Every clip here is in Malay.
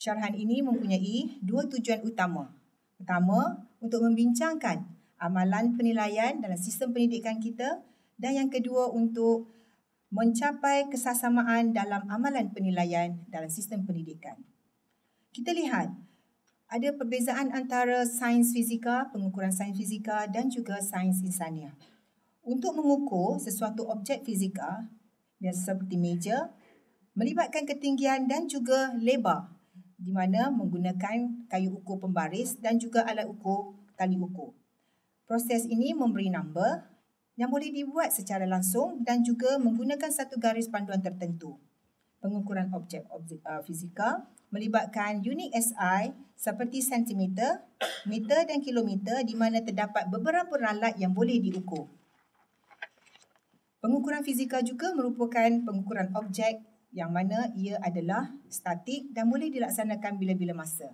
Syarahan ini mempunyai dua tujuan utama. Pertama, untuk membincangkan amalan penilaian dalam sistem pendidikan kita, dan yang kedua untuk mencapai kesasamaan dalam amalan penilaian dalam sistem pendidikan. Kita lihat ada perbezaan antara sains fisika, pengukuran sains fisika dan juga sains insania. Untuk mengukur sesuatu objek fisika, biasa seperti meja, melibatkan ketinggian dan juga lebar, di mana menggunakan kayu ukur pembaris dan juga alat ukur tali ukur. Proses ini memberi nombor yang boleh dibuat secara langsung dan juga menggunakan satu garis panduan tertentu. Pengukuran objek fisika melibatkan unit SI seperti sentimeter, meter dan kilometer di mana terdapat beberapa ralat yang boleh diukur. Pengukuran fisika juga merupakan pengukuran objek yang mana ia adalah statik dan boleh dilaksanakan bila-bila masa.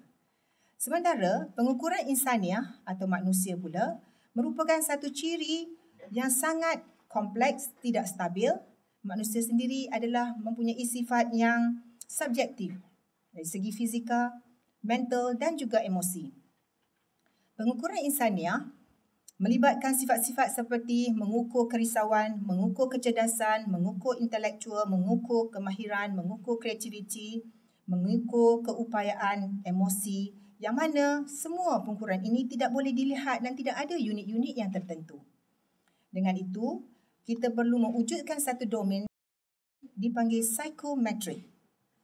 Sementara pengukuran insaniah atau manusia pula merupakan satu ciri yang sangat kompleks, tidak stabil. Manusia sendiri adalah mempunyai sifat yang subjektif dari segi fizika, mental dan juga emosi. Pengukuran insaniah melibatkan sifat-sifat seperti mengukur kerisauan, mengukur kecerdasan, mengukur intelektual, mengukur kemahiran, mengukur kreativiti, mengukur keupayaan emosi, yang mana semua pengukuran ini tidak boleh dilihat dan tidak ada unit-unit yang tertentu. Dengan itu, kita perlu mewujudkan satu domain dipanggil psychometric,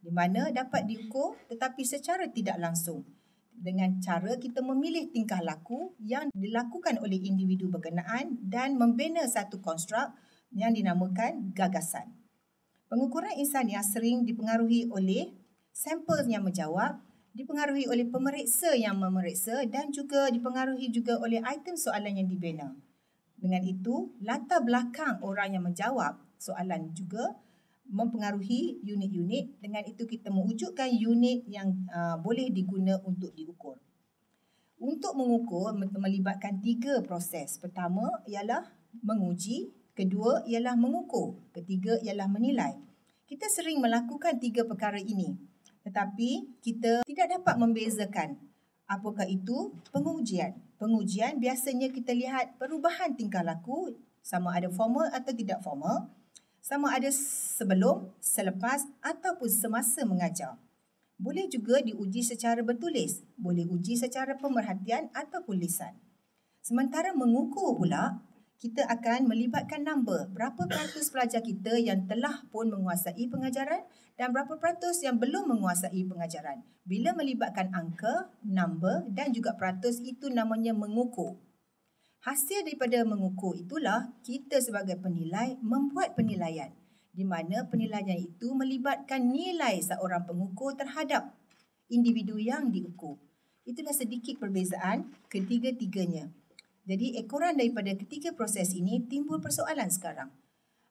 di mana dapat diukur tetapi secara tidak langsung, dengan cara kita memilih tingkah laku yang dilakukan oleh individu berkenaan dan membina satu konstruk yang dinamakan gagasan. Pengukuran insaniah sering dipengaruhi oleh sampel yang menjawab, dipengaruhi oleh pemeriksa yang memeriksa dan juga dipengaruhi juga oleh item soalan yang dibina. Dengan itu, latar belakang orang yang menjawab soalan juga mempengaruhi unit-unit. Dengan itu kita mewujudkan unit yang boleh diguna untuk diukur. Untuk mengukur melibatkan 3 proses. Pertama ialah menguji, kedua ialah mengukur, ketiga ialah menilai. Kita sering melakukan 3 perkara ini, tetapi kita tidak dapat membezakan apakah itu pengujian. Pengujian biasanya kita lihat perubahan tingkah laku, sama ada formal atau tidak formal, sama ada sebelum, selepas ataupun semasa mengajar. Boleh juga diuji secara bertulis, boleh uji secara pemerhatian ataupun lisan. Sementara mengukur pula, kita akan melibatkan nombor, berapa peratus pelajar kita yang telah pun menguasai pengajaran dan berapa peratus yang belum menguasai pengajaran. Bila melibatkan angka, nombor dan juga peratus, itu namanya mengukur. Hasil daripada mengukur itulah kita sebagai penilai membuat penilaian, di mana penilaian itu melibatkan nilai seorang pengukur terhadap individu yang diukur. Itulah sedikit perbezaan ketiga-tiganya. Jadi ekoran daripada ketiga proses ini timbul persoalan sekarang.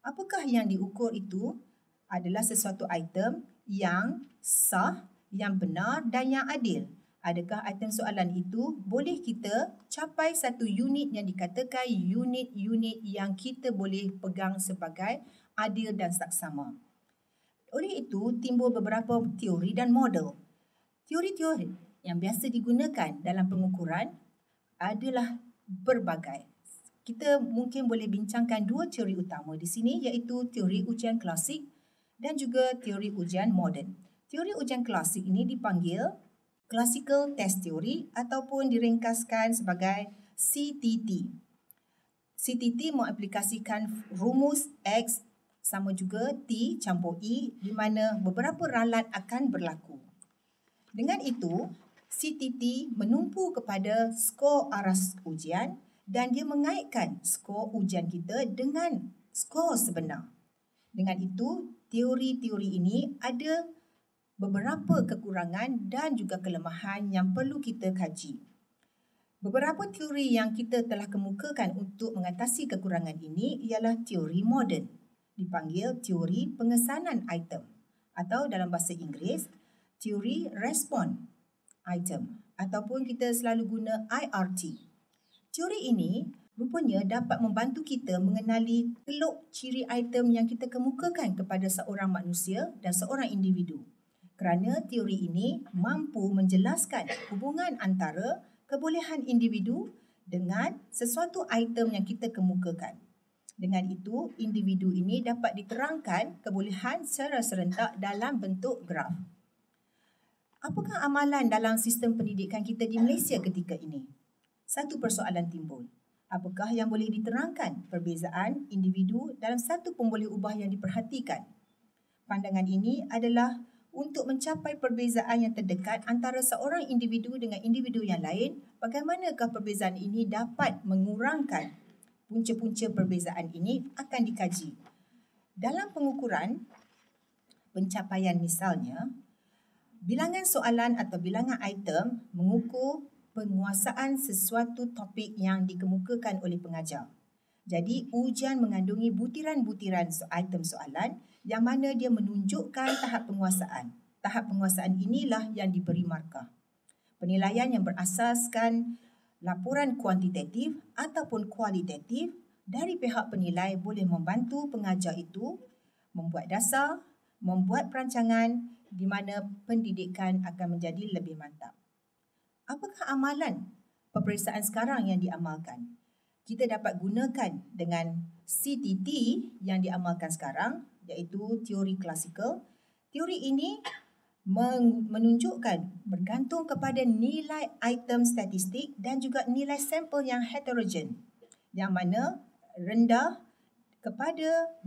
Apakah yang diukur itu adalah sesuatu item yang sah, yang benar dan yang adil? Adakah item soalan itu boleh kita capai satu unit yang dikatakan unit-unit yang kita boleh pegang sebagai adil dan saksama? Oleh itu, timbul beberapa teori dan model. Teori-teori yang biasa digunakan dalam pengukuran adalah berbagai. Kita mungkin boleh bincangkan 2 teori utama di sini, iaitu teori ujian klasik dan juga teori ujian moden. Teori ujian klasik ini dipanggil Classical Test Theory ataupun diringkaskan sebagai CTT. CTT mengaplikasikan rumus X sama juga T campur E di mana beberapa ralat akan berlaku. Dengan itu, CTT menumpu kepada skor aras ujian dan dia mengaitkan skor ujian kita dengan skor sebenar. Dengan itu, teori-teori ini ada beberapa kekurangan dan juga kelemahan yang perlu kita kaji. Beberapa teori yang kita telah kemukakan untuk mengatasi kekurangan ini ialah teori moden, dipanggil teori pengesanan item, atau dalam bahasa Inggeris, teori respon item, ataupun kita selalu guna IRT. Teori ini rupanya dapat membantu kita mengenali teluk ciri item yang kita kemukakan kepada seorang manusia dan seorang individu. kerana teori ini mampu menjelaskan hubungan antara kebolehan individu dengan sesuatu item yang kita kemukakan. Dengan itu, individu ini dapat diterangkan kebolehan secara serentak dalam bentuk graf. Apakah amalan dalam sistem pendidikan kita di Malaysia ketika ini? Satu persoalan timbul. Apakah yang boleh diterangkan perbezaan individu dalam satu pemboleh ubah yang diperhatikan? Pandangan ini adalah untuk mencapai perbezaan yang terdekat antara seorang individu dengan individu yang lain, bagaimanakah perbezaan ini dapat mengurangkan punca-punca perbezaan ini akan dikaji. Dalam pengukuran pencapaian misalnya, bilangan soalan atau bilangan item mengukur penguasaan sesuatu topik yang dikemukakan oleh pengajar. Jadi, ujian mengandungi butiran-butiran item soalan yang mana dia menunjukkan tahap penguasaan. Tahap penguasaan inilah yang diberi markah. Penilaian yang berasaskan laporan kuantitatif ataupun kualitatif dari pihak penilai boleh membantu pengajar itu membuat dasar, membuat perancangan di mana pendidikan akan menjadi lebih mantap. Apakah amalan peperiksaan sekarang yang diamalkan? Kita dapat gunakan dengan CTT yang diamalkan sekarang, iaitu teori klasikal. Teori ini menunjukkan bergantung kepada nilai item statistik dan juga nilai sampel yang heterogen, yang mana rendah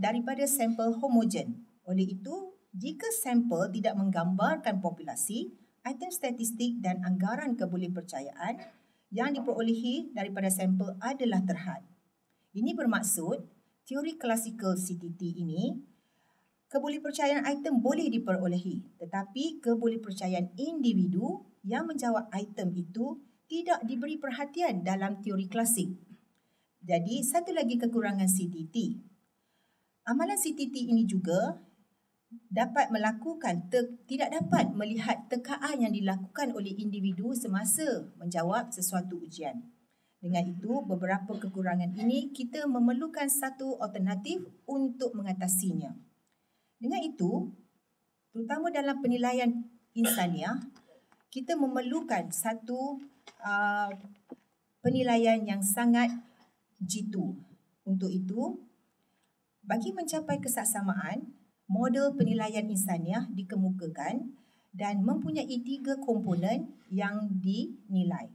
daripada sampel homogen. Oleh itu, jika sampel tidak menggambarkan populasi, item statistik dan anggaran kebolehpercayaan yang diperolehi daripada sampel adalah terhad. Ini bermaksud teori klasikal CTT ini, kebolehpercayaan item boleh diperolehi, tetapi kebolehpercayaan individu yang menjawab item itu tidak diberi perhatian dalam teori klasik. Jadi, satu lagi kekurangan CTT. Amalan CTT ini juga tidak dapat melihat tekaan yang dilakukan oleh individu semasa menjawab sesuatu ujian. Dengan itu, beberapa kekurangan ini kita memerlukan satu alternatif untuk mengatasinya. Dengan itu, terutama dalam penilaian insaniah, kita memerlukan satu penilaian yang sangat jitu. Untuk itu, bagi mencapai kesaksamaan, model penilaian insaniah dikemukakan dan mempunyai 3 komponen yang dinilai.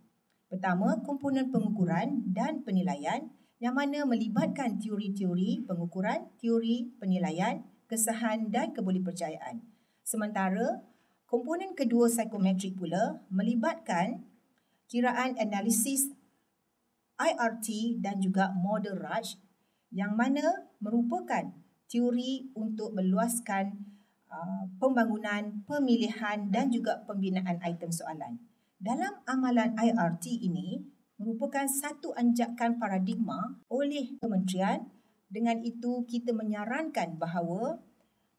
Pertama, komponen pengukuran dan penilaian yang mana melibatkan teori-teori pengukuran, teori penilaian, kesahan dan kebolehpercayaan. Sementara, komponen kedua psikometrik pula melibatkan kiraan analisis IRT dan juga model Raj yang mana merupakan teori untuk meluaskan pembangunan, pemilihan dan juga pembinaan item soalan. Dalam amalan IRT ini merupakan satu anjakan paradigma oleh kementerian. Dengan itu, kita menyarankan bahawa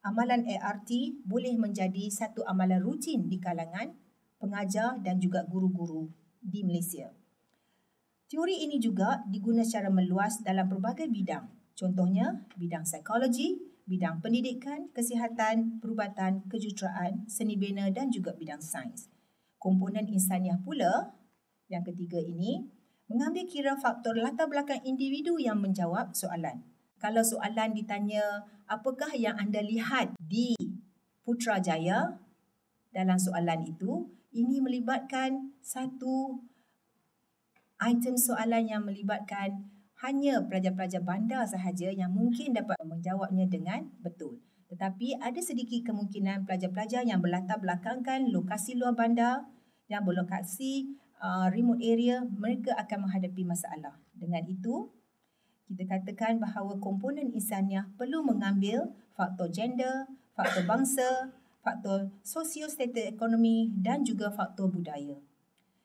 amalan IRT boleh menjadi satu amalan rutin di kalangan pengajar dan juga guru-guru di Malaysia. Teori ini juga digunakan secara meluas dalam pelbagai bidang. Contohnya, bidang psikologi, bidang pendidikan, kesihatan, perubatan, kejuruteraan, seni bina dan juga bidang sains. Komponen insaniah pula, yang ketiga ini, mengambil kira faktor latar belakang individu yang menjawab soalan. Kalau soalan ditanya, apakah yang anda lihat di Putrajaya dalam soalan itu, ini melibatkan satu item soalan yang melibatkan hanya pelajar-pelajar bandar sahaja yang mungkin dapat menjawabnya dengan betul. Tetapi ada sedikit kemungkinan pelajar-pelajar yang berlatar belakangkan lokasi luar bandar, yang berlokasi remote area, mereka akan menghadapi masalah. Dengan itu, kita katakan bahawa komponen insaniah perlu mengambil faktor gender, faktor bangsa, faktor sosio-status ekonomi dan juga faktor budaya.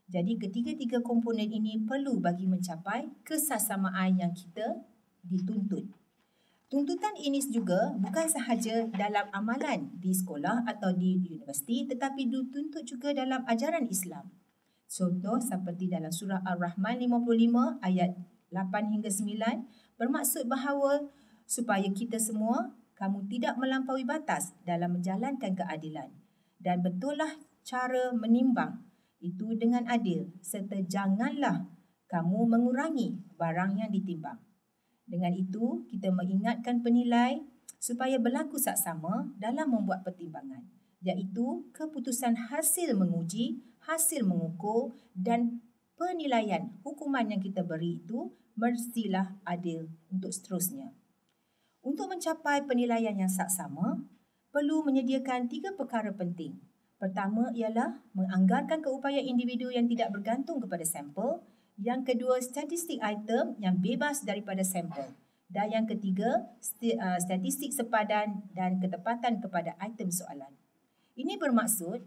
Jadi ketiga-tiga komponen ini perlu bagi mencapai kesaksamaan yang kita dituntut. Tuntutan ini juga bukan sahaja dalam amalan di sekolah atau di universiti, tetapi dituntut juga dalam ajaran Islam. Contoh seperti dalam surah Ar-Rahman 55 ayat 8 hingga 9 bermaksud bahawa supaya kita semua, kamu tidak melampaui batas dalam menjalankan keadilan. dan betullah cara menimbang itu dengan adil serta janganlah kamu mengurangi barang yang ditimbang. Dengan itu, kita mengingatkan penilai supaya berlaku saksama dalam membuat pertimbangan, iaitu keputusan hasil menguji, hasil mengukur dan penilaian hukuman yang kita beri itu mestilah adil untuk seterusnya. Untuk mencapai penilaian yang saksama, perlu menyediakan 3 perkara penting. Pertama ialah menganggarkan keupayaan individu yang tidak bergantung kepada sampel. Yang kedua, statistik item yang bebas daripada sampel. Dan yang ketiga, statistik sepadan dan ketepatan kepada item soalan. Ini bermaksud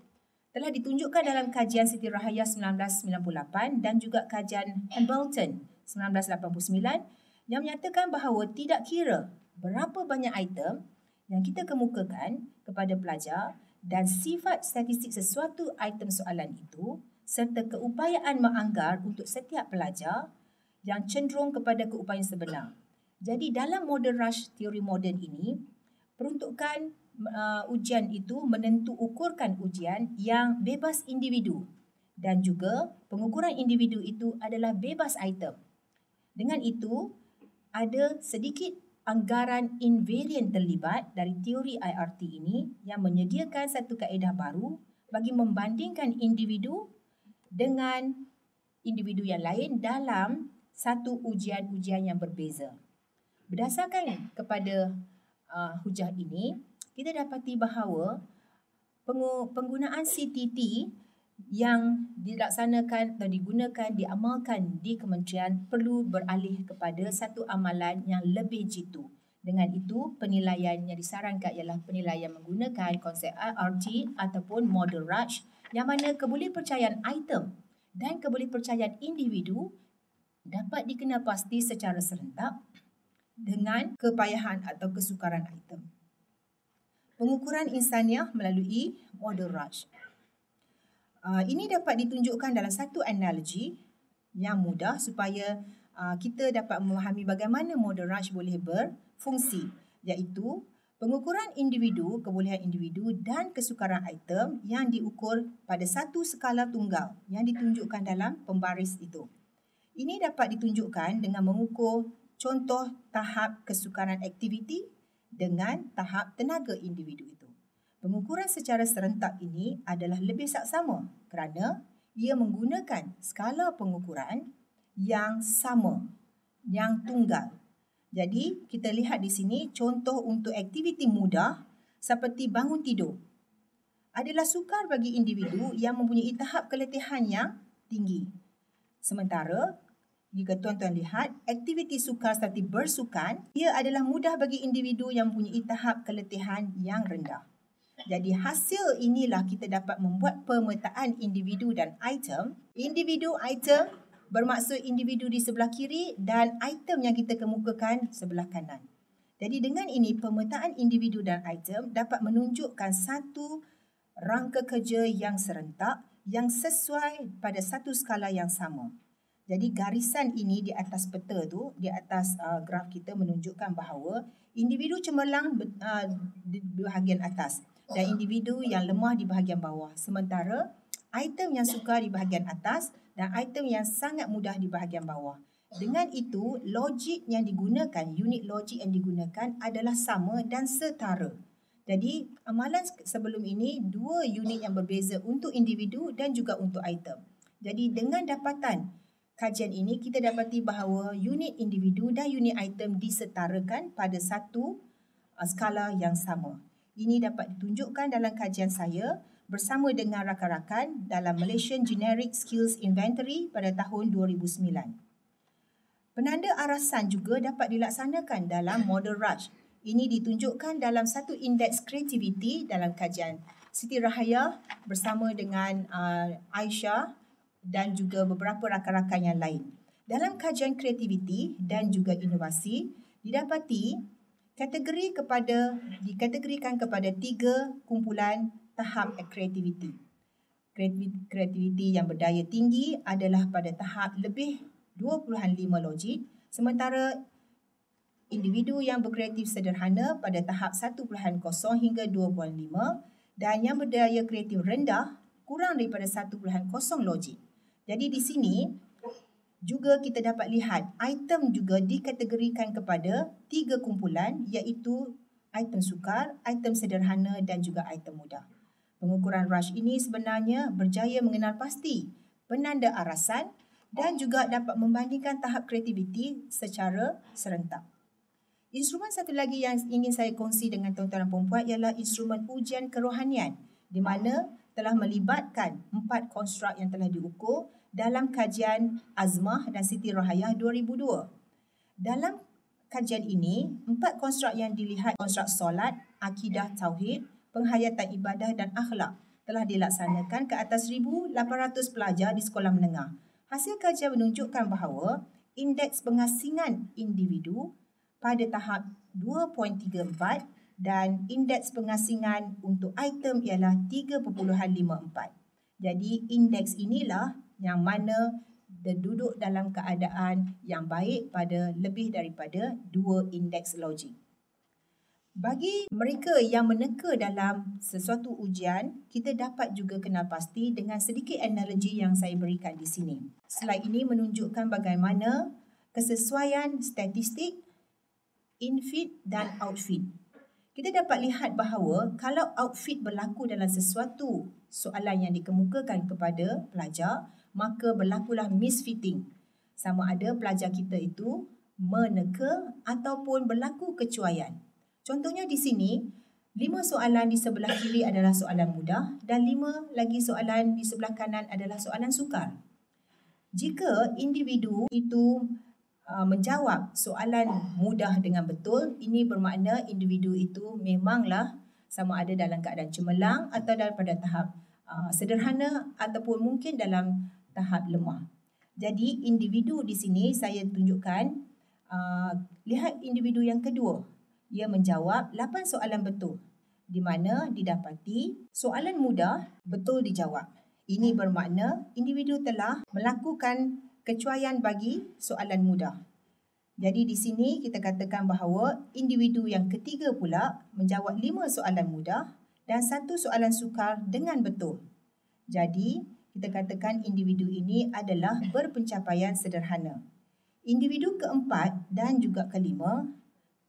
telah ditunjukkan dalam kajian Siti Rahaya 1998 dan juga kajian Hamilton 1989 yang menyatakan bahawa tidak kira berapa banyak item yang kita kemukakan kepada pelajar dan sifat statistik sesuatu item soalan itu serta keupayaan menganggar untuk setiap pelajar yang cenderung kepada keupayaan sebenar. Jadi dalam model rush teori moden ini, peruntukan ujian itu menentu ukurkan ujian yang bebas individu dan juga pengukuran individu itu adalah bebas item. Dengan itu, ada sedikit anggaran invariant terlibat dari teori IRT ini yang menyediakan satu kaedah baru bagi membandingkan individu dengan individu yang lain dalam satu ujian-ujian yang berbeza. Berdasarkan kepada hujah ini, kita dapati bahawa penggunaan CTT yang dilaksanakan atau digunakan, diamalkan di kementerian perlu beralih kepada satu amalan yang lebih jitu. Dengan itu, penilaian yang disarankan ialah penilaian menggunakan konsep IRT ataupun model Raj yang mana kebolehpercayaan item dan kebolehpercayaan individu dapat dikenal pasti secara serentak dengan kepayahan atau kesukaran item. Pengukuran insaniah melalui model Raj. Ini dapat ditunjukkan dalam satu analogi yang mudah supaya kita dapat memahami bagaimana model Raj boleh berfungsi, iaitu pengukuran individu, kebolehan individu dan kesukaran item yang diukur pada satu skala tunggal yang ditunjukkan dalam pembaris itu. Ini dapat ditunjukkan dengan mengukur contoh tahap kesukaran aktiviti dengan tahap tenaga individu itu. Pengukuran secara serentak ini adalah lebih saksama kerana ia menggunakan skala pengukuran yang sama, yang tunggal. Jadi, kita lihat di sini contoh untuk aktiviti mudah seperti bangun tidur adalah sukar bagi individu yang mempunyai tahap keletihan yang tinggi. Sementara, jika tuan-tuan lihat, aktiviti sukar seperti bersukan, ia adalah mudah bagi individu yang mempunyai tahap keletihan yang rendah. Jadi hasil inilah kita dapat membuat pemetaan individu dan item. Individu, item bermaksud individu di sebelah kiri dan item yang kita kemukakan sebelah kanan. Jadi dengan ini pemetaan individu dan item dapat menunjukkan satu rangka kerja yang serentak yang sesuai pada satu skala yang sama. Jadi garisan ini di atas peta tu, di atas graf kita menunjukkan bahawa individu cemerlang di bahagian atas dan individu yang lemah di bahagian bawah. Sementara item yang sukar di bahagian atas dan item yang sangat mudah di bahagian bawah. Dengan itu, logik yang digunakan, unit logik yang digunakan adalah sama dan setara. Jadi amalan sebelum ini dua unit yang berbeza untuk individu dan juga untuk item. Jadi dengan dapatan kajian ini kita dapati bahawa unit individu dan unit item disetarakan pada satu skala yang sama. Ini dapat ditunjukkan dalam kajian saya bersama dengan rakan-rakan dalam Malaysian Generic Skills Inventory pada tahun 2009. Penanda arasan juga dapat dilaksanakan dalam model Raj. Ini ditunjukkan dalam satu indeks kreativiti dalam kajian Siti Rahaya bersama dengan Aisyah dan juga beberapa rakan-rakan yang lain. Dalam kajian kreativiti dan juga inovasi, didapati dikategorikan kepada 3 kumpulan tahap kreativiti. Kreativiti yang berdaya tinggi adalah pada tahap lebih 2.5 logik, sementara individu yang berkreatif sederhana pada tahap 1.0 hingga 2.5 Dan yang berdaya kreatif rendah kurang daripada 1.0 logik. Jadi di sini juga kita dapat lihat item juga dikategorikan kepada 3 kumpulan, iaitu item sukar, item sederhana dan juga item mudah. Pengukuran Rush ini sebenarnya berjaya mengenal pasti penanda arasan dan juga dapat membandingkan tahap kreativiti secara serentak. Instrumen satu lagi yang ingin saya kongsi dengan tuan-tuan dan puan-puan ialah instrumen ujian kerohanian, di mana telah melibatkan 4 konstruk yang telah diukur dalam kajian Azmah dan Siti Rahayah 2002. Dalam kajian ini, 4 konstruk yang dilihat, konstruk solat, akidah tauhid, penghayatan ibadah dan akhlak, telah dilaksanakan ke atas 1,800 pelajar di sekolah menengah. Hasil kajian menunjukkan bahawa indeks pengasingan individu pada tahap 2.34 dan indeks pengasingan untuk item ialah 3.54. Jadi indeks inilah yang mana duduk dalam keadaan yang baik pada lebih daripada 2 indeks logik. Bagi mereka yang meneka dalam sesuatu ujian, kita dapat juga kenal pasti dengan sedikit analogi yang saya berikan di sini. Slide ini menunjukkan bagaimana kesesuaian statistik, infit dan outfit. Kita dapat lihat bahawa kalau outfit berlaku dalam sesuatu soalan yang dikemukakan kepada pelajar, maka berlakulah misfitting. Sama ada pelajar kita itu meneka ataupun berlaku kecuaian. Contohnya di sini, 5 soalan di sebelah kiri adalah soalan mudah dan 5 lagi soalan di sebelah kanan adalah soalan sukar. Jika individu itu menjawab soalan mudah dengan betul, ini bermakna individu itu memanglah sama ada dalam keadaan cemerlang atau pada tahap sederhana ataupun mungkin dalam tahap lemah. Jadi individu di sini saya tunjukkan, lihat individu yang kedua. Ia menjawab 8 soalan betul, di mana didapati soalan mudah betul dijawab. Ini bermakna individu telah melakukan kecuaian bagi soalan mudah. Jadi di sini kita katakan bahawa individu yang ketiga pula menjawab 5 soalan mudah dan 1 soalan sukar dengan betul. Jadi kita katakan individu ini adalah berpencapaian sederhana. Individu keempat dan juga kelima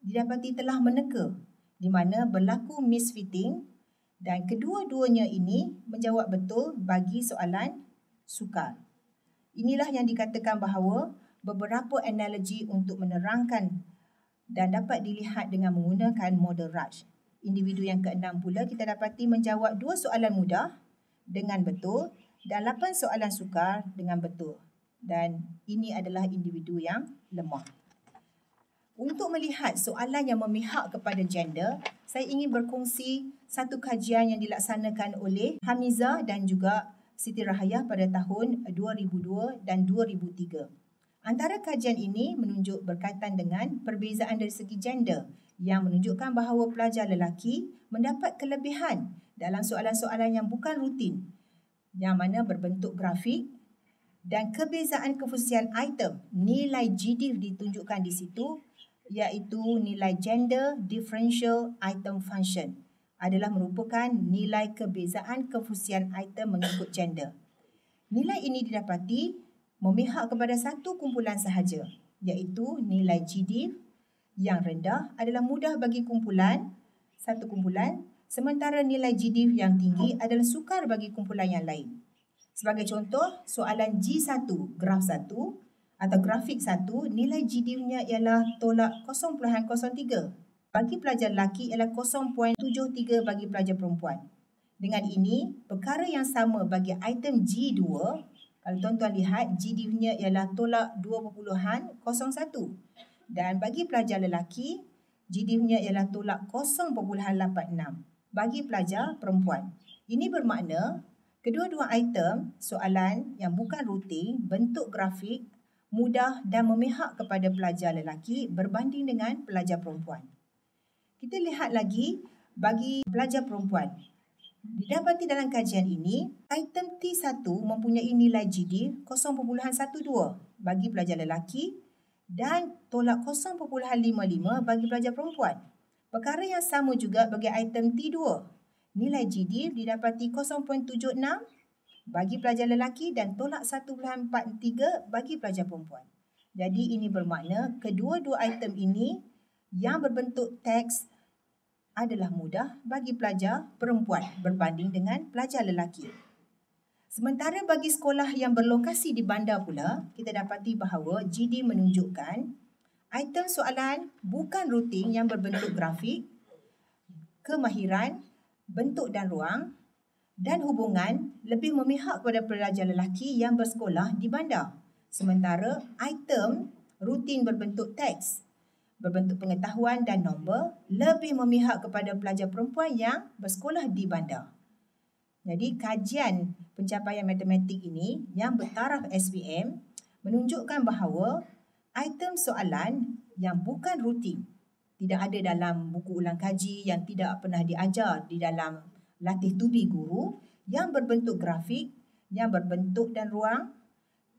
didapati telah meneka, di mana berlaku misfitting dan kedua-duanya ini menjawab betul bagi soalan sukar. Inilah yang dikatakan bahawa beberapa analogi untuk menerangkan dan dapat dilihat dengan menggunakan model Rush. Individu yang keenam pula kita dapati menjawab 2 soalan mudah dengan betul dan 8 soalan sukar dengan betul. Dan ini adalah individu yang lemah. Untuk melihat soalan yang memihak kepada gender, saya ingin berkongsi satu kajian yang dilaksanakan oleh Hamizah dan juga Siti Rahayah pada tahun 2002 dan 2003. Antara kajian ini menunjuk berkaitan dengan perbezaan dari segi gender yang menunjukkan bahawa pelajar lelaki mendapat kelebihan dalam soalan-soalan yang bukan rutin, yang mana berbentuk grafik, dan kebezaan kefusian item, nilai GDIF ditunjukkan di situ, iaitu nilai Gender Differential Item Function adalah merupakan nilai kebezaan kefusian item mengikut gender. Nilai ini didapati memihak kepada satu kumpulan sahaja, iaitu nilai GDIF yang rendah adalah mudah bagi satu kumpulan, sementara nilai GDIF yang tinggi adalah sukar bagi kumpulan yang lain. Sebagai contoh, soalan G1, graf 1 atau grafik 1, nilai GDIF-nya ialah tolak 0.03. Bagi pelajar lelaki ialah 0.73 bagi pelajar perempuan. Dengan ini, perkara yang sama bagi item G2, kalau tuan-tuan lihat GDIF-nya ialah tolak 2.01. Dan bagi pelajar lelaki, GDIF-nya ialah tolak 0.86 bagi pelajar perempuan. Ini bermakna kedua-dua item soalan yang bukan rutin, bentuk grafik, mudah dan memihak kepada pelajar lelaki berbanding dengan pelajar perempuan. Kita lihat lagi bagi pelajar perempuan. Didapati dalam kajian ini, item T1 mempunyai nilai GDIF 0.12 bagi pelajar lelaki dan tolak 0.55 bagi pelajar perempuan. Perkara yang sama juga bagi item T2, Nilai GD didapati 0.76 bagi pelajar lelaki dan tolak 1.43 bagi pelajar perempuan. Jadi ini bermakna kedua-dua item ini yang berbentuk teks adalah mudah bagi pelajar perempuan berbanding dengan pelajar lelaki. Sementara bagi sekolah yang berlokasi di bandar pula, kita dapati bahawa GD menunjukkan item soalan bukan rutin yang berbentuk grafik, kemahiran, bentuk dan ruang dan hubungan lebih memihak kepada pelajar lelaki yang bersekolah di bandar. Sementara item rutin berbentuk teks, berbentuk pengetahuan dan nombor lebih memihak kepada pelajar perempuan yang bersekolah di bandar. Jadi kajian pencapaian matematik ini yang bertaraf SPM menunjukkan bahawa item soalan yang bukan rutin, tidak ada dalam buku ulang kaji, yang tidak pernah diajar di dalam latih tubi guru, yang berbentuk grafik, yang berbentuk dan ruang,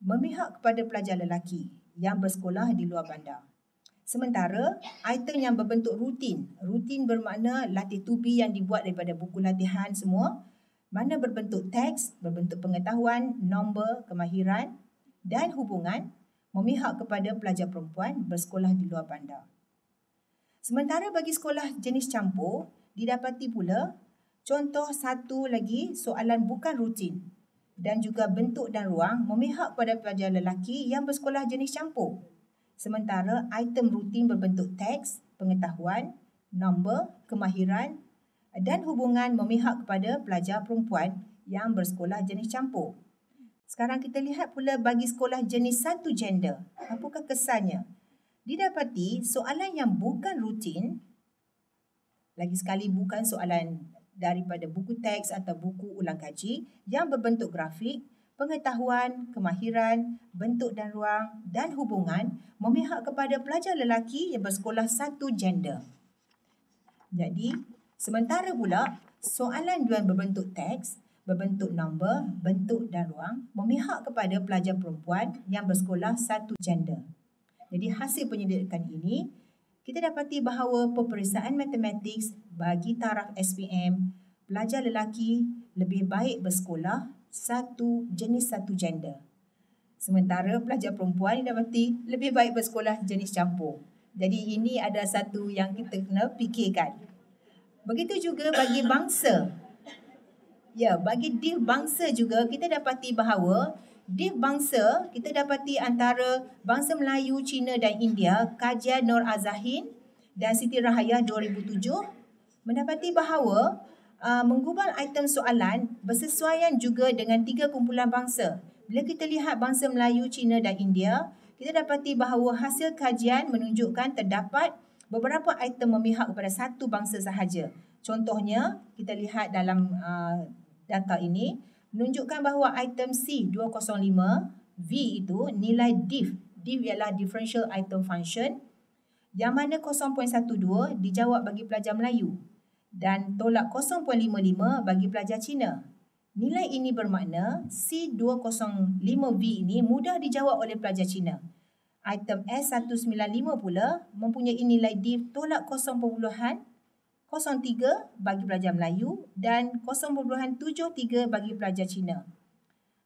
memihak kepada pelajar lelaki yang bersekolah di luar bandar. Sementara item yang berbentuk rutin bermakna latih tubi yang dibuat daripada buku latihan semua, mana berbentuk teks, berbentuk pengetahuan, nombor, kemahiran dan hubungan, memihak kepada pelajar perempuan bersekolah di luar bandar. Sementara bagi sekolah jenis campur, didapati pula contoh satu lagi soalan bukan rutin dan juga bentuk dan ruang memihak kepada pelajar lelaki yang bersekolah jenis campur. Sementara item rutin berbentuk teks, pengetahuan, nombor, kemahiran dan hubungan memihak kepada pelajar perempuan yang bersekolah jenis campur. Sekarang kita lihat pula bagi sekolah jenis satu gender. Apakah kesannya? Didapati soalan yang bukan rutin, lagi sekali bukan soalan daripada buku teks atau buku ulang kaji, yang berbentuk grafik, pengetahuan, kemahiran, bentuk dan ruang dan hubungan memihak kepada pelajar lelaki yang bersekolah satu gender. Jadi, sementara pula soalan yang berbentuk teks, berbentuk nombor, bentuk dan ruang memihak kepada pelajar perempuan yang bersekolah satu gender. Jadi hasil penyelidikan ini, kita dapati bahawa peperiksaan matematik bagi taraf SPM, pelajar lelaki lebih baik bersekolah jenis satu gender. Sementara pelajar perempuan didapati lebih baik bersekolah jenis campur. Jadi ini ada satu yang kita kena fikirkan. Begitu juga bagi bangsa. Ya, bagi div bangsa juga kita dapati bahawa div bangsa kita dapati antara bangsa Melayu, Cina dan India, kajian Nur Azahin dan Siti Rahaya 2007 mendapati bahawa menggubal item soalan bersesuaian juga dengan 3 kumpulan bangsa. Bila kita lihat bangsa Melayu, Cina dan India, kita dapati bahawa hasil kajian menunjukkan terdapat beberapa item memihak kepada satu bangsa sahaja. Contohnya, kita lihat dalam data ini, menunjukkan bahawa item C205, V itu nilai div. Div ialah differential item function, yang mana 0.12 dijawab bagi pelajar Melayu dan tolak 0.55 bagi pelajar Cina. Nilai ini bermakna C205V ini mudah dijawab oleh pelajar Cina. Item S195 pula mempunyai nilai div tolak 0.03 bagi pelajar Melayu dan 0.73 bagi pelajar Cina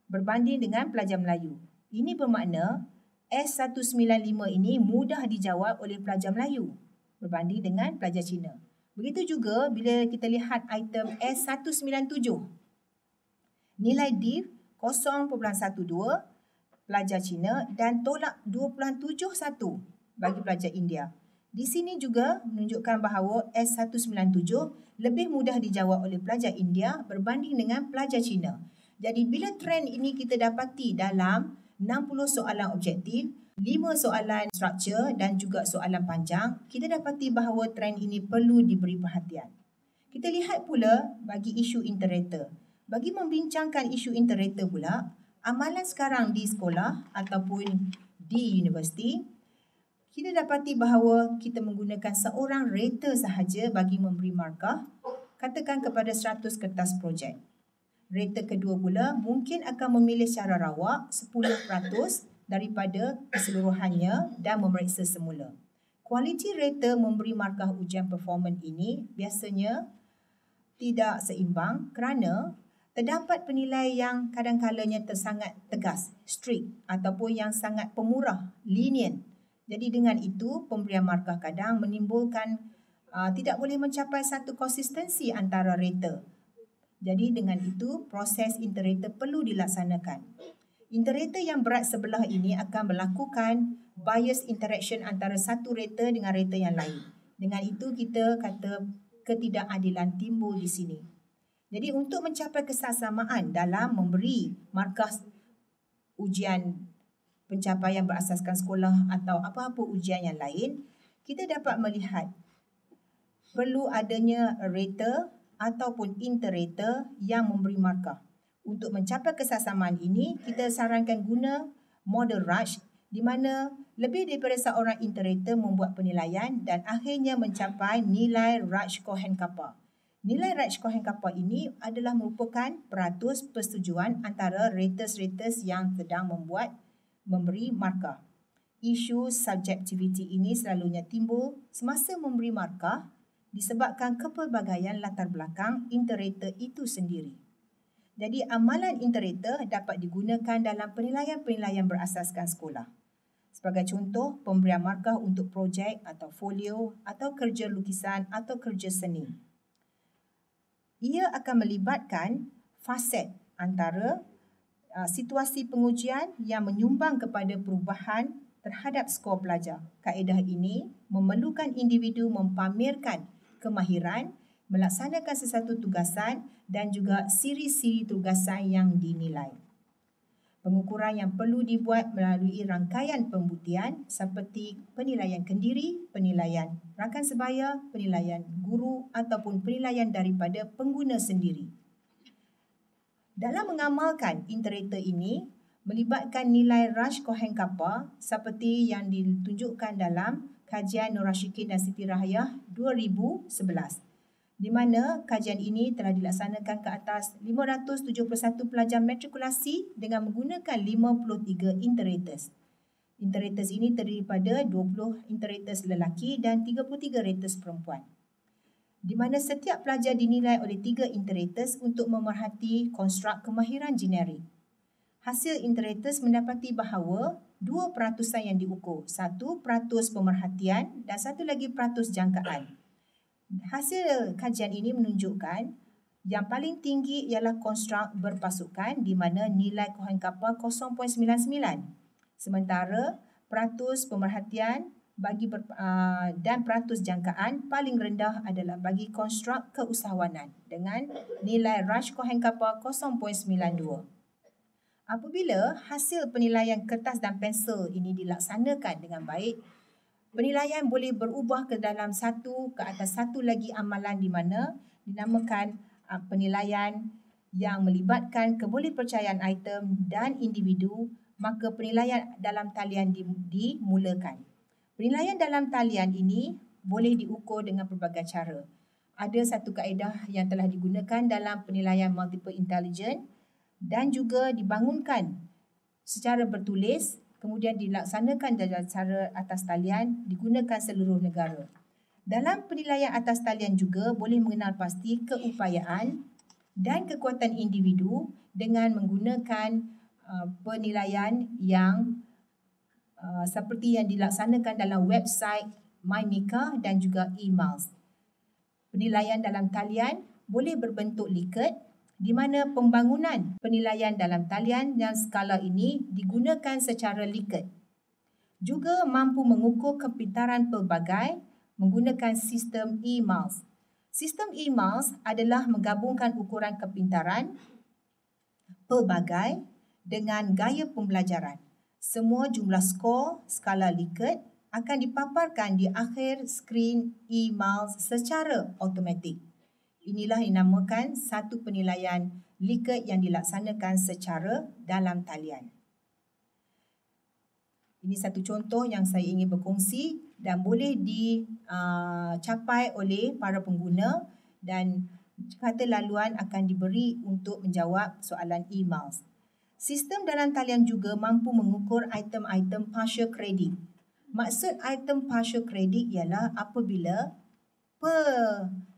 berbanding dengan pelajar Melayu. Ini bermakna S195 ini mudah dijawab oleh pelajar Melayu berbanding dengan pelajar Cina. Begitu juga bila kita lihat item S197. Nilai div 0.12 pelajar Cina dan tolak 2.71 bagi pelajar India. Di sini juga menunjukkan bahawa S197 lebih mudah dijawab oleh pelajar India berbanding dengan pelajar Cina. Jadi bila trend ini kita dapati dalam 60 soalan objektif, 5 soalan struktur dan juga soalan panjang, kita dapati bahawa trend ini perlu diberi perhatian. Kita lihat pula bagi isu interrata. Bagi membincangkan isu interrata pula, amalan sekarang di sekolah ataupun di universiti, kita dapati bahawa kita menggunakan seorang rater sahaja bagi memberi markah, katakan kepada 100 kertas projek. Rater kedua pula mungkin akan memilih secara rawak 10% daripada keseluruhannya dan memeriksa semula. Kualiti rater memberi markah ujian performan ini biasanya tidak seimbang kerana terdapat penilai yang kadang-kalanya tersangat tegas, strict ataupun yang sangat pemurah, lenient. Jadi dengan itu pemberian markah kadang menimbulkan tidak boleh mencapai satu konsistensi antara rater. Jadi dengan itu proses inter-rater perlu dilaksanakan. Inter-rater yang berat sebelah ini akan melakukan bias interaction antara satu rater dengan rater yang lain. Dengan itu kita kata ketidakadilan timbul di sini. Jadi untuk mencapai kesamaan dalam memberi markah ujian pencapaian berasaskan sekolah atau apa-apa ujian yang lain, kita dapat melihat perlu adanya rater ataupun inter-rater yang memberi markah. Untuk mencapai kesamaan ini, kita sarankan guna model Raj di mana lebih daripada seorang inter-rater membuat penilaian dan akhirnya mencapai nilai Raj-Cohen-Kappa. Nilai Raj-Cohen-Kappa ini adalah merupakan peratus persetujuan antara raters-raters yang sedang memberi markah. Isu subjektiviti ini selalunya timbul semasa memberi markah disebabkan kepelbagaian latar belakang inter-rater itu sendiri. Jadi amalan inter-rater dapat digunakan dalam penilaian-penilaian berasaskan sekolah. Sebagai contoh, pemberian markah untuk projek atau folio atau kerja lukisan atau kerja seni. Ia akan melibatkan faset antara situasi pengujian yang menyumbang kepada perubahan terhadap skor pelajar. Kaedah ini memerlukan individu mempamerkan kemahiran, melaksanakan sesuatu tugasan dan juga siri-siri tugasan yang dinilai. Pengukuran yang perlu dibuat melalui rangkaian pembuktian seperti penilaian kendiri, penilaian rakan sebaya, penilaian guru ataupun penilaian daripada pengguna sendiri. Dalam mengamalkan inter-rater ini, melibatkan nilai Raj-Cohen-Kappa seperti yang ditunjukkan dalam kajian Nur Rashikin dan Siti Rahayah 2011, di mana kajian ini telah dilaksanakan ke atas 571 pelajar matrikulasi dengan menggunakan 53 inter-raters. Inter-raters ini terdiri pada 20 inter-raters lelaki dan 33 raters perempuan, di mana setiap pelajar dinilai oleh 3 inter-raters untuk memerhati konstruk kemahiran generik. Hasil inter-raters mendapati bahawa 2% yang diukur, 1% pemerhatian dan satu lagi peratus jangkaan. Hasil kajian ini menunjukkan yang paling tinggi ialah konstruk berpasukan di mana nilai Cohen-Kappa 0.99. Sementara peratus pemerhatian dan peratus jangkaan paling rendah adalah bagi konstruk keusahawanan dengan nilai Raj-Cohen-Kappa 0.92. Apabila hasil penilaian kertas dan pensel ini dilaksanakan dengan baik, penilaian boleh berubah ke dalam satu ke atas satu lagi amalan di mana dinamakan penilaian yang melibatkan kebolehpercayaan item dan individu, maka penilaian dalam talian dimulakan. Penilaian dalam talian ini boleh diukur dengan pelbagai cara. Ada satu kaedah yang telah digunakan dalam penilaian multiple intelligence dan juga dibangunkan secara bertulis, kemudian dilaksanakan dalam cara atas talian digunakan seluruh negara. Dalam penilaian atas talian juga boleh mengenal pasti keupayaan dan kekuatan individu dengan menggunakan penilaian yang seperti yang dilaksanakan dalam website MyMika dan juga eMiles. Penilaian dalam talian boleh berbentuk Likert di mana pembangunan penilaian dalam talian yang skala ini digunakan secara Likert. Juga mampu mengukur kepintaran pelbagai menggunakan sistem eMiles. Sistem eMiles adalah menggabungkan ukuran kepintaran pelbagai dengan gaya pembelajaran. Semua jumlah skor skala Likert akan dipaparkan di akhir skrin eMiles secara automatik. Inilah dinamakan satu penilaian Likert yang dilaksanakan secara dalam talian. Ini satu contoh yang saya ingin berkongsi dan boleh dicapai oleh para pengguna dan kata laluan akan diberi untuk menjawab soalan eMiles. Sistem dalam talian juga mampu mengukur item-item partial credit. Maksud item partial credit ialah apabila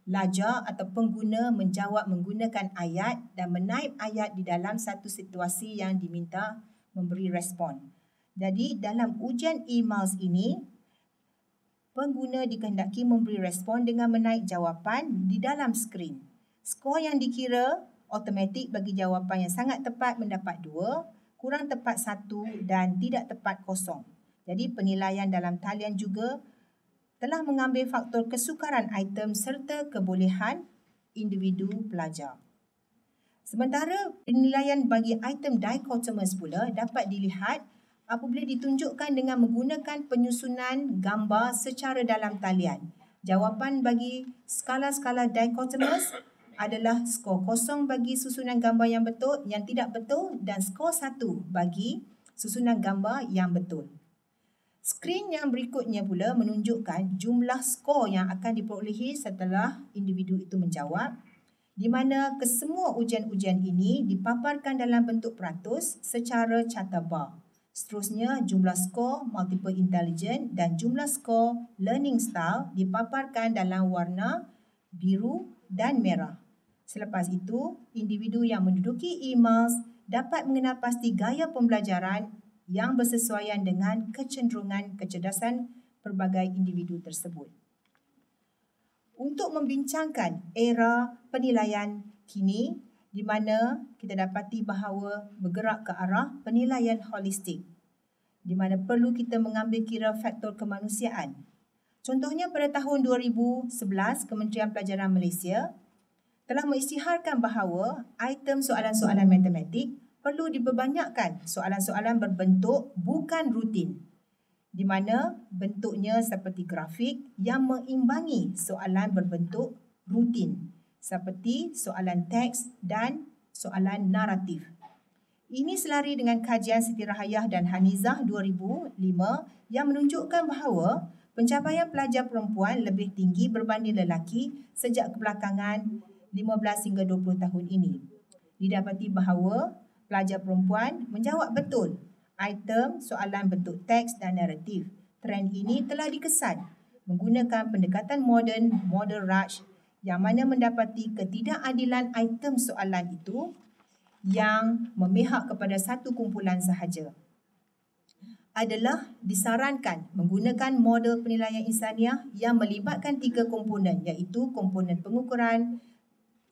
pelajar atau pengguna menjawab menggunakan ayat dan menaip ayat di dalam satu situasi yang diminta memberi respon. Jadi dalam ujian e-miles ini, pengguna dikehendaki memberi respon dengan menaip jawapan di dalam skrin. Skor yang dikira automatik bagi jawapan yang sangat tepat mendapat 2, kurang tepat 1 dan tidak tepat 0. Jadi penilaian dalam talian juga telah mengambil faktor kesukaran item serta kebolehan individu pelajar. Sementara penilaian bagi item dichotomous pula dapat dilihat apabila ditunjukkan dengan menggunakan penyusunan gambar secara dalam talian. Jawapan bagi skala-skala dichotomous adalah skor 0 bagi susunan gambar yang tidak betul dan skor 1 bagi susunan gambar yang betul. Skrin yang berikutnya pula menunjukkan jumlah skor yang akan diperolehi setelah individu itu menjawab, di mana kesemua ujian-ujian ini dipaparkan dalam bentuk peratus secara carta bar. Seterusnya, jumlah skor multiple intelligence dan jumlah skor learning style dipaparkan dalam warna biru dan merah. Selepas itu, individu yang menduduki e-miles dapat mengenal pasti gaya pembelajaran yang bersesuaian dengan kecenderungan kecerdasan pelbagai individu tersebut. Untuk membincangkan era penilaian kini, di mana kita dapati bahawa bergerak ke arah penilaian holistik, di mana perlu kita mengambil kira faktor kemanusiaan. Contohnya pada tahun 2011, Kementerian Pelajaran Malaysia telah mengisytiharkan bahawa item soalan-soalan matematik perlu diperbanyakkan soalan-soalan berbentuk bukan rutin, di mana bentuknya seperti grafik yang mengimbangi soalan berbentuk rutin, seperti soalan teks dan soalan naratif. Ini selari dengan kajian Siti Rahayah dan Hanizah 2005 yang menunjukkan bahawa pencapaian pelajar perempuan lebih tinggi berbanding lelaki sejak kebelakangan 15 hingga 20 tahun ini. Didapati bahawa pelajar perempuan menjawab betul item soalan bentuk teks dan naratif. Trend ini telah dikesan menggunakan pendekatan moden, model Raj, yang mana mendapati ketidakadilan item soalan itu yang memihak kepada satu kumpulan sahaja. Adalah disarankan menggunakan model penilaian insaniah yang melibatkan 3 komponen, iaitu komponen pengukuran,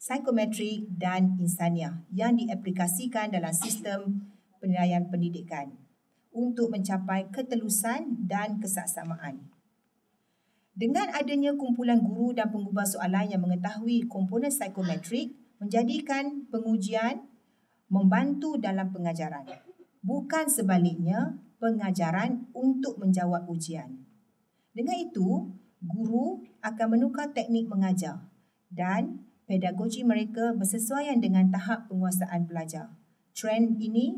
psikometrik dan insaniah yang diaplikasikan dalam sistem penilaian pendidikan untuk mencapai ketelusan dan kesaksamaan. Dengan adanya kumpulan guru dan penggubah soalan yang mengetahui komponen psikometrik, menjadikan pengujian membantu dalam pengajaran. Bukan sebaliknya, pengajaran untuk menjawab ujian. Dengan itu, guru akan menukar teknik mengajar dan pedagogi mereka bersesuaian dengan tahap penguasaan pelajar. Trend ini,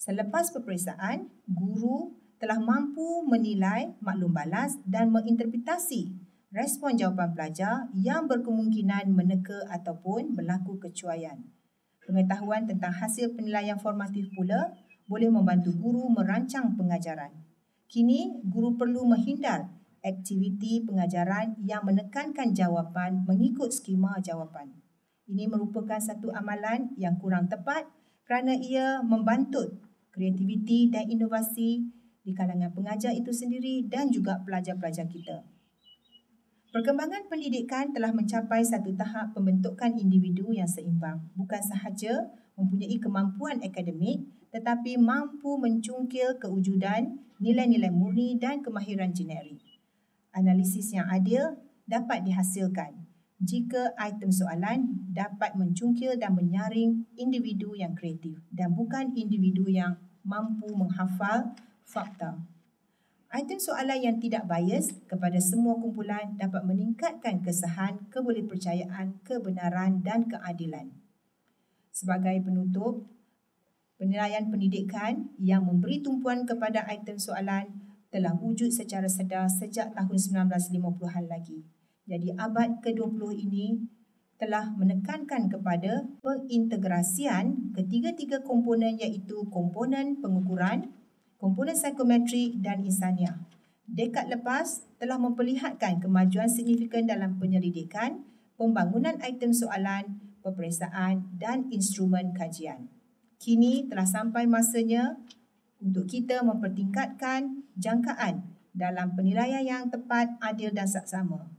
selepas peperiksaan, guru telah mampu menilai maklum balas dan menginterpretasi respon jawapan pelajar yang berkemungkinan meneka ataupun berlaku kecuaian. Pengetahuan tentang hasil penilaian formatif pula boleh membantu guru merancang pengajaran. Kini, guru perlu menghindar aktiviti pengajaran yang menekankan jawapan mengikut skema jawapan. Ini merupakan satu amalan yang kurang tepat kerana ia membantut kreativiti dan inovasi di kalangan pengajar itu sendiri dan juga pelajar-pelajar kita. Perkembangan pendidikan telah mencapai satu tahap pembentukan individu yang seimbang, bukan sahaja mempunyai kemampuan akademik tetapi mampu mencungkil kewujudan nilai-nilai murni dan kemahiran generik. Analisis yang adil dapat dihasilkan jika item soalan dapat mencungkil dan menyaring individu yang kreatif dan bukan individu yang mampu menghafal fakta. Item soalan yang tidak bias kepada semua kumpulan dapat meningkatkan kesahan, kebolehpercayaan, kebenaran dan keadilan. Sebagai penutup, penilaian pendidikan yang memberi tumpuan kepada item soalan telah wujud secara sedar sejak tahun 1950-an lagi. Jadi abad ke-20 ini telah menekankan kepada pengintegrasian ketiga-tiga komponen iaitu komponen pengukuran, komponen psikometrik dan insaniah. Dekad lepas telah memperlihatkan kemajuan signifikan dalam penyelidikan, pembangunan item soalan, peperiksaan dan instrumen kajian. Kini telah sampai masanya untuk kita mempertingkatkan jangkaan dalam penilaian yang tepat, adil dan saksama.